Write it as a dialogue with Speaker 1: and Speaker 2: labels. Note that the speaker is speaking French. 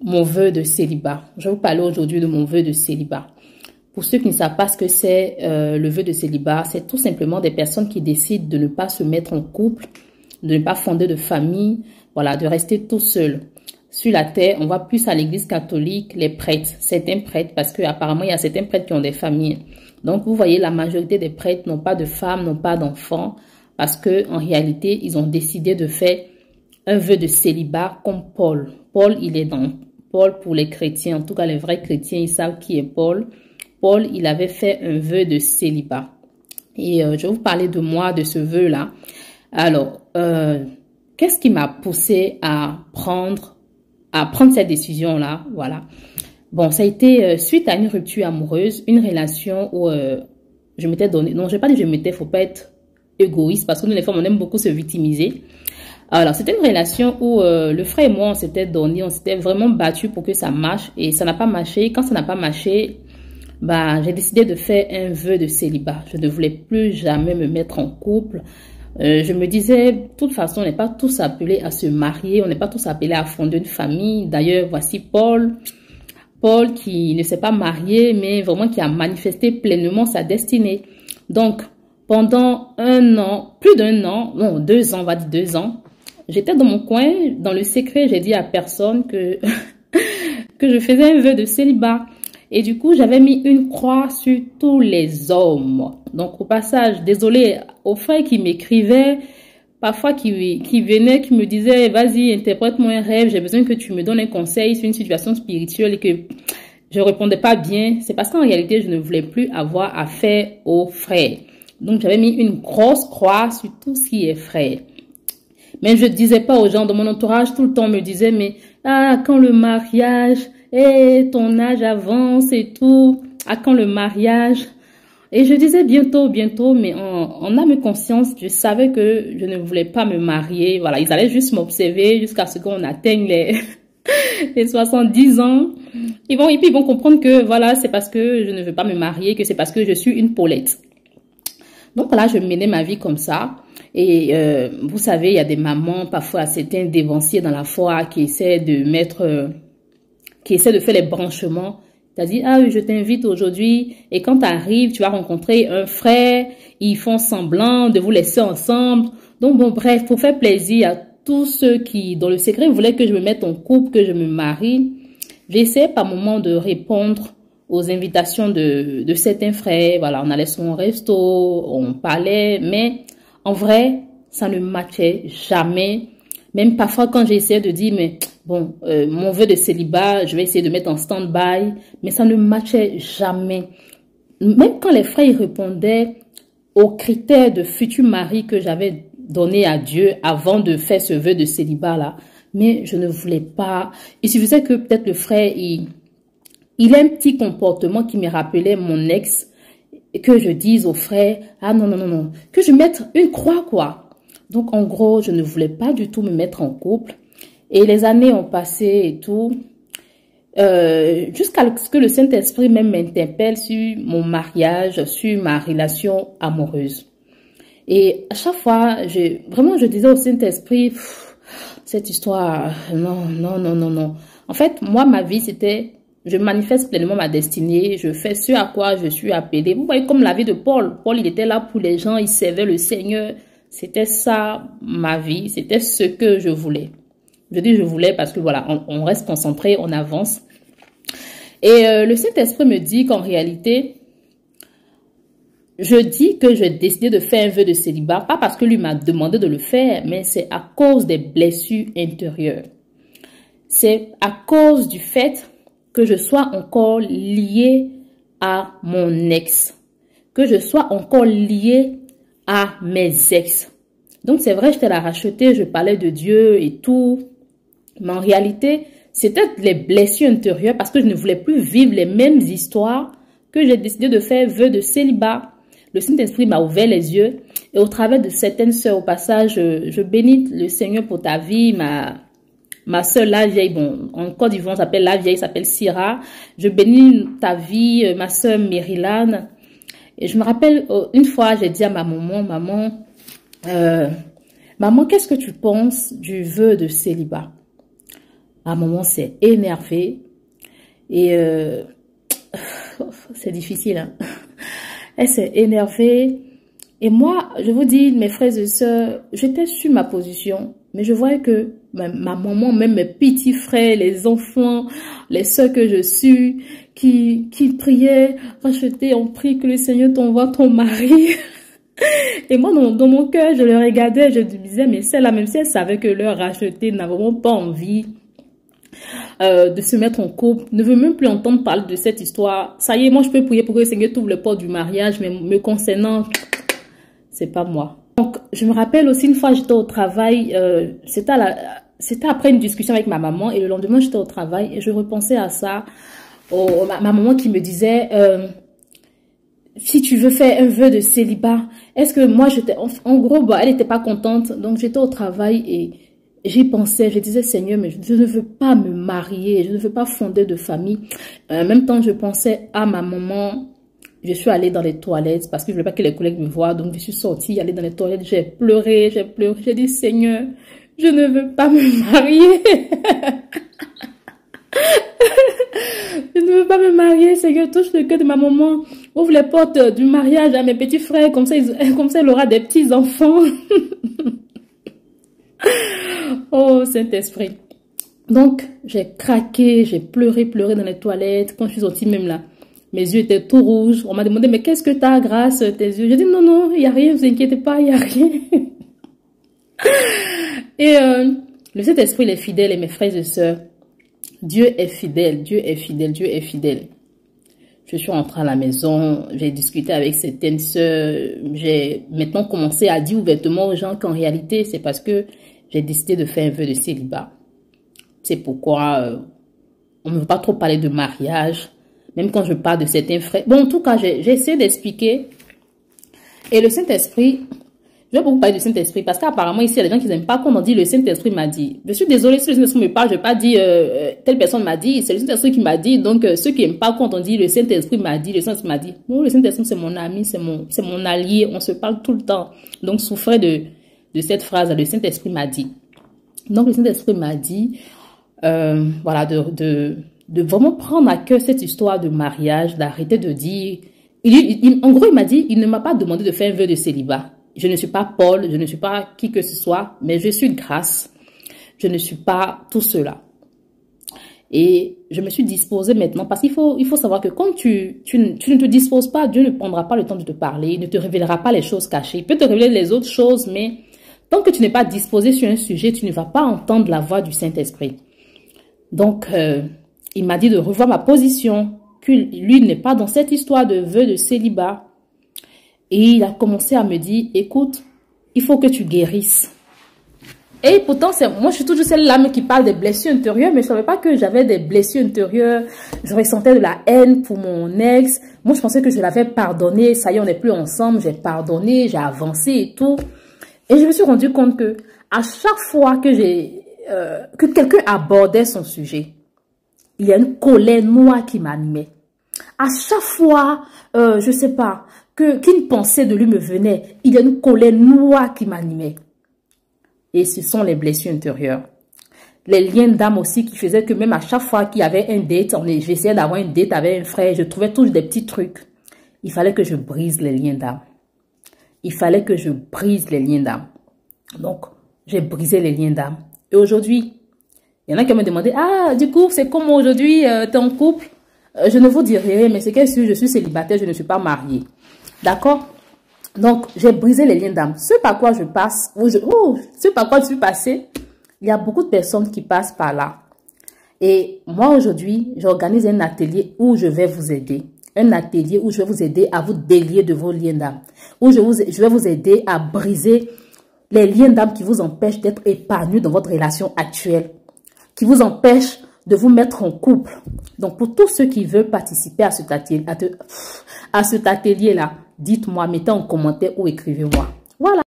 Speaker 1: mon vœu de célibat. Je vais vous parler aujourd'hui de mon vœu de célibat. Pour ceux qui ne savent pas ce que c'est le vœu de célibat, c'est tout simplement des personnes qui décident de ne pas se mettre en couple, de ne pas fonder de famille, voilà, de rester tout seul. Sur la terre, on voit plus à l'église catholique les prêtres, certains prêtres, parce qu'apparemment il y a certains prêtres qui ont des familles. Donc vous voyez, la majorité des prêtres n'ont pas de femmes, n'ont pas d'enfants, parce que en réalité, ils ont décidé de faire un vœu de célibat comme Paul. Paul, il est dans Paul pour les chrétiens, en tout cas les vrais chrétiens, ils savent qui est Paul. Paul, il avait fait un vœu de célibat. Et je vais vous parler de moi, de ce vœu-là. Alors, qu'est-ce qui m'a poussé à prendre cette décision-là? Voilà. Bon, ça a été suite à une rupture amoureuse, une relation où je m'étais donné... Non, je ne vais pas dire je m'étais, faut pas être égoïste, parce que nous, les femmes, on aime beaucoup se victimiser. Alors, c'était une relation où le frère et moi, on s'était donné, on s'était vraiment battu pour que ça marche. Et ça n'a pas marché. Quand ça n'a pas marché, bah, j'ai décidé de faire un vœu de célibat. Je ne voulais plus jamais me mettre en couple. Je me disais, de toute façon, on n'est pas tous appelés à se marier, on n'est pas tous appelés à fonder une famille. D'ailleurs, voici Paul qui ne s'est pas marié, mais vraiment qui a manifesté pleinement sa destinée. Donc, pendant un an, plus d'un an, non, 2 ans, on va dire 2 ans, j'étais dans mon coin, dans le secret, j'ai dit à personne que, que je faisais un vœu de célibat. Et du coup, j'avais mis une croix sur tous les hommes. Donc, au passage, désolé aux frères qui m'écrivaient, parfois qui venaient, qui me disaient, vas-y, interprète-moi un rêve, j'ai besoin que tu me donnes un conseil sur une situation spirituelle et que je répondais pas bien. C'est parce qu'en réalité, je ne voulais plus avoir affaire aux frères. Donc, j'avais mis une grosse croix sur tout ce qui est frère. Mais je ne disais pas aux gens de mon entourage, tout le temps on me disait, mais quand le mariage, ton âge avance et tout, à quand le mariage? Et je disais bientôt, mais en âme et conscience, je savais que je ne voulais pas me marier. Voilà, ils allaient juste m'observer jusqu'à ce qu'on atteigne les 70 ans. Et puis ils vont comprendre que voilà, c'est parce que je ne veux pas me marier, que c'est parce que je suis une Paulette. Donc voilà, je menais ma vie comme ça. Et vous savez, il y a des mamans, parfois certains dévanciers dans la foi qui essaient de faire les branchements. C'est-à-dire, je t'invite aujourd'hui et quand tu arrives, tu vas rencontrer un frère, ils font semblant de vous laisser ensemble. Donc bon, bref, pour faire plaisir à tous ceux qui, dans le secret, voulaient que je me mette en couple, que je me marie, j'ai essayé par moment de répondre aux invitations de certains frères. Voilà, on allait sur un resto, on parlait, mais en vrai, ça ne matchait jamais. Même parfois quand j'ai essayé de dire, mais bon, mon vœu de célibat, je vais essayer de mettre en stand-by, mais ça ne matchait jamais. Même quand les frères ils répondaient aux critères de futur mari que j'avais donné à Dieu avant de faire ce vœu de célibat-là, mais je ne voulais pas. Il suffisait que peut-être le frère, il a un petit comportement qui me rappelait mon ex, et que je dise au frère, non, que je mette une croix, quoi. Donc, en gros, je ne voulais pas du tout me mettre en couple. Et les années ont passé et tout. Jusqu'à ce que le Saint-Esprit même m'interpelle sur mon mariage, sur ma relation amoureuse. Et à chaque fois, je disais au Saint-Esprit, cette histoire, non. En fait, moi, ma vie, c'était, je manifeste pleinement ma destinée, je fais ce à quoi je suis appelée. Vous voyez, comme la vie de Paul. Paul, il était là pour les gens, il servait le Seigneur. C'était ça, ma vie. C'était ce que je voulais. Je dis je voulais parce que voilà, on reste concentré, on avance. Et le Saint-Esprit me dit qu'en réalité, je dis que j'ai décidé de faire un vœu de célibat, pas parce que lui m'a demandé de le faire, mais c'est à cause des blessures intérieures. C'est à cause du fait que je sois encore liée à mon ex, que je sois encore liée à mes ex. Donc c'est vrai, j'étais la rachetée, je parlais de Dieu et tout, mais en réalité, c'était les blessures intérieures parce que je ne voulais plus vivre les mêmes histoires que j'ai décidé de faire vœu de célibat. Le Saint-Esprit m'a ouvert les yeux et au travers de certaines sœurs, au passage, je bénis le Seigneur pour ta vie, ma sœur la vieille, bon, en Côte d'Ivoire, on s'appelle la vieille, s'appelle Syrah. Je bénis ta vie, ma sœur Maryland. Et je me rappelle, une fois, j'ai dit à ma maman, maman, qu'est-ce que tu penses du vœu de célibat? à un moment, s'est énervée. Et c'est difficile, hein. Elle s'est énervée. Et moi, je vous dis, mes frères et sœurs, j'étais sur ma position. Mais je voyais que ma maman, même mes petits frères, les enfants, les sœurs que je suis, qui priaient, racheter, on prie que le Seigneur t'envoie ton mari. Et moi, dans mon cœur, je le regardais, je me disais, mais celle-là, même si elle savait que leur racheter n'a vraiment pas envie de se mettre en couple, ne veut même plus entendre parler de cette histoire. Ça y est, moi, je peux prier pour que le Seigneur t'ouvre le porte du mariage, mais me concernant, c'est pas moi. Donc, je me rappelle aussi une fois, j'étais au travail, c'était après une discussion avec ma maman, et le lendemain, j'étais au travail, et je repensais à ça, ma maman qui me disait, si tu veux faire un vœu de célibat, est-ce que moi, en gros, bah, elle n'était pas contente, donc j'étais au travail, et j'y pensais, je disais, Seigneur, mais je ne veux pas me marier, je ne veux pas fonder de famille. En même temps, je pensais à ma maman. Je suis allée dans les toilettes parce que je ne voulais pas que les collègues me voient. Donc, je suis sortie, allée dans les toilettes. J'ai pleuré. J'ai dit, Seigneur, je ne veux pas me marier. Je ne veux pas me marier. Seigneur, touche le cœur de ma maman. Ouvre les portes du mariage à mes petits frères. Comme ça, elle aura des petits-enfants. Oh, Saint-Esprit. Donc, j'ai craqué, j'ai pleuré dans les toilettes. Quand je suis sortie même là, mes yeux étaient tout rouges. On m'a demandé, mais qu'est-ce que tu as grâce tes yeux? J'ai dit, non, il n'y a rien, ne vous inquiétez pas, il n'y a rien. Et le Saint-Esprit, il est fidèle, et mes frères et sœurs, Dieu est fidèle, Dieu est fidèle, Dieu est fidèle. Je suis rentrée à la maison, j'ai discuté avec certaines sœurs, j'ai maintenant commencé à dire ouvertement aux gens qu'en réalité, c'est parce que j'ai décidé de faire un vœu de célibat. C'est pourquoi on ne veut pas trop parler de mariage. Même quand je parle de certains frères. Bon, en tout cas, j'ai essayé d'expliquer. Et le Saint-Esprit, je vais beaucoup parler du Saint-Esprit parce qu'apparemment, ici, il y a des gens qui n'aiment pas qu'on en dit le Saint-Esprit m'a dit. Je suis désolée si le Saint-Esprit me parle, je ne vais pas dire telle personne m'a dit. C'est le Saint-Esprit qui m'a dit. Donc, ceux qui n'aiment pas quand on dit le Saint-Esprit m'a dit, le Saint-Esprit m'a dit. Bon, le Saint-Esprit, c'est mon ami, c'est mon allié. On se parle tout le temps. Donc, souffrez de cette phrase, le Saint-Esprit m'a dit. Donc, le Saint-Esprit m'a dit, voilà, de vraiment prendre à cœur cette histoire de mariage, d'arrêter de dire... en gros, il m'a dit, il ne m'a pas demandé de faire un vœu de célibat. Je ne suis pas Paul, je ne suis pas qui que ce soit, mais je suis grâce. Je ne suis pas tout cela. Et je me suis disposée maintenant, parce qu'il faut savoir que quand tu ne te disposes pas, Dieu ne prendra pas le temps de te parler, il ne te révélera pas les choses cachées. Il peut te révéler les autres choses, mais tant que tu n'es pas disposé sur un sujet, tu ne vas pas entendre la voix du Saint-Esprit. Donc... il m'a dit de revoir ma position, que lui n'est pas dans cette histoire de vœu de célibat. Et il a commencé à me dire, écoute, il faut que tu guérisses. Et pourtant, moi je suis toujours celle-là qui parle des blessures intérieures, mais je ne savais pas que j'avais des blessures intérieures. Je ressentais de la haine pour mon ex. Moi je pensais que je l'avais pardonné, ça y est, on n'est plus ensemble, j'ai pardonné, j'ai avancé et tout. Et je me suis rendu compte que à chaque fois que quelqu'un abordait son sujet, il y a une colère noire qui m'animait. À chaque fois, je sais pas, qu'une pensée de lui me venait, il y a une colère noire qui m'animait. Et ce sont les blessures intérieures. Les liens d'âme aussi qui faisaient que même à chaque fois qu'il y avait un date, j'essayais d'avoir une date avec un frère, je trouvais toujours des petits trucs. Il fallait que je brise les liens d'âme. Il fallait que je brise les liens d'âme. Donc, j'ai brisé les liens d'âme. Et aujourd'hui, il y en a qui me demandaient, ah, du coup, c'est comme aujourd'hui, t'es en couple. Je ne vous dirai rien, mais c'est que je suis célibataire, je ne suis pas mariée. D'accord? Donc, j'ai brisé les liens d'âme. Ce par quoi je passe, ce par quoi je suis passée, il y a beaucoup de personnes qui passent par là. Et moi, aujourd'hui, j'organise un atelier où je vais vous aider. Un atelier où je vais vous aider à vous délier de vos liens d'âme. Où je vais vous aider à briser les liens d'âme qui vous empêchent d'être épanouis dans votre relation actuelle, qui vous empêchent de vous mettre en couple. Donc, pour tous ceux qui veulent participer à cet atelier-là, dites-moi, mettez en commentaire ou écrivez-moi.